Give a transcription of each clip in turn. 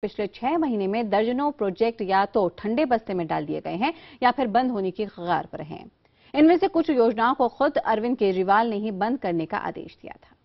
पिछले 6 महीने में दर्जनों प्रोजेक्ट या तो ठंडे बस्ते में डाल दिए गए हैं या फिर बंद होने की कगार पर हैं। इनमें से कुछ योजनाओं को खुद अरविंद केजरीवाल ने ही बंद करने का आदेश दिया था।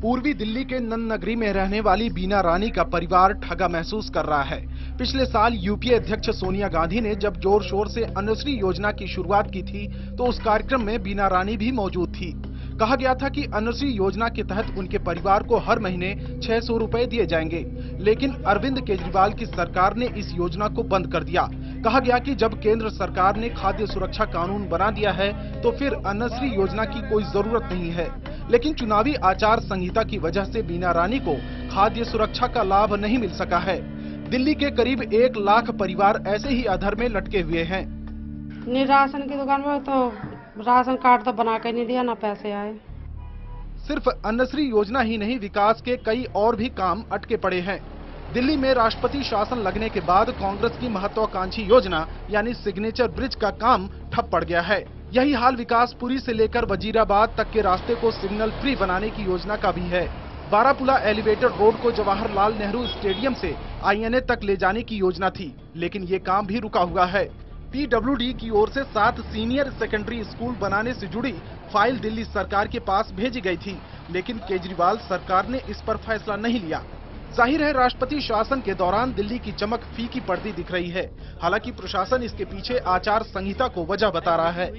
पूर्वी दिल्ली के नंद नगरी में रहने वाली बीना रानी का परिवार ठगा महसूस कर रहा है। पिछले साल यूपीए अध्यक्ष सोनिया गांधी ने जब जोर शोर से अन्नश्री योजना की शुरुआत की थी तो उस कार्यक्रम में बीना रानी भी मौजूद थी। कहा गया था कि अन्नश्री योजना के तहत उनके परिवार को हर महीने 600 रुपए दिए जाएंगे, लेकिन अरविंद केजरीवाल की सरकार ने इस योजना को बंद कर दिया। कहा गया कि जब केंद्र सरकार ने खाद्य सुरक्षा कानून बना दिया है तो फिर अन्नश्री योजना की कोई जरूरत नहीं है। लेकिन चुनावी आचार संहिता की वजह से बीना रानी को खाद्य सुरक्षा का लाभ नहीं मिल सका है। दिल्ली के करीब 1 लाख परिवार ऐसे ही अधर में लटके हुए हैं। राशन की दुकान में तो राशन कार्ड तो बना के नहीं दिया, ना पैसे आए। सिर्फ अन्नश्री योजना ही नहीं, विकास के कई और भी काम अटके पड़े हैं। दिल्ली में राष्ट्रपति शासन लगने के बाद कांग्रेस की महत्वाकांक्षी योजना यानी सिग्नेचर ब्रिज का काम ठप पड़ गया है। यही हाल विकासपुरी से लेकर वजीराबाद तक के रास्ते को सिग्नल फ्री बनाने की योजना का भी है। बारापुला एलिवेटेड रोड को जवाहरलाल नेहरू स्टेडियम से आईएनए तक ले जाने की योजना थी, लेकिन ये काम भी रुका हुआ है। पीडब्ल्यूडी की ओर से 7 सीनियर सेकेंडरी स्कूल बनाने से जुड़ी फाइल दिल्ली सरकार के पास भेजी गई थी, लेकिन केजरीवाल सरकार ने इस पर फैसला नहीं लिया। जाहिर है राष्ट्रपति शासन के दौरान दिल्ली की चमक फीकी पड़ती दिख रही है। हालांकि प्रशासन इसके पीछे आचार संहिता को वजह बता रहा है।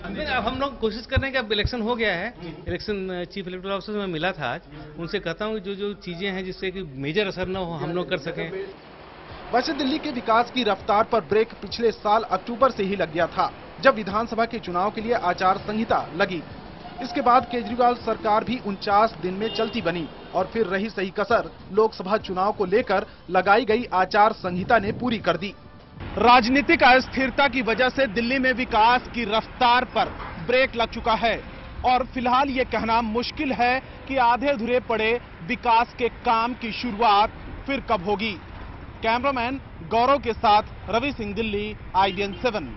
अब हम लोग कोशिश कर रहे हैं कि अब इलेक्शन हो गया है, इलेक्शन चीफ इलेक्टोरल ऑफिसर में मिला था आज, उनसे कहता हूँ जो चीजें हैं जिससे कि मेजर असर न हो हम लोग कर सकें। वैसे दिल्ली के विकास की रफ्तार पर ब्रेक पिछले साल अक्टूबर से ही लग गया था, जब विधानसभा के चुनाव के लिए आचार संहिता लगी। इसके बाद केजरीवाल सरकार भी 49 दिन में चलती बनी और फिर रही सही कसर लोकसभा चुनाव को लेकर लगाई गई आचार संहिता ने पूरी कर दी। राजनीतिक अस्थिरता की वजह से दिल्ली में विकास की रफ्तार पर ब्रेक लग चुका है और फिलहाल ये कहना मुश्किल है कि आधे अधूरे पड़े विकास के काम की शुरुआत फिर कब होगी। कैमरामैन गौरव के साथ रवि सिंह, दिल्ली, IBN 7।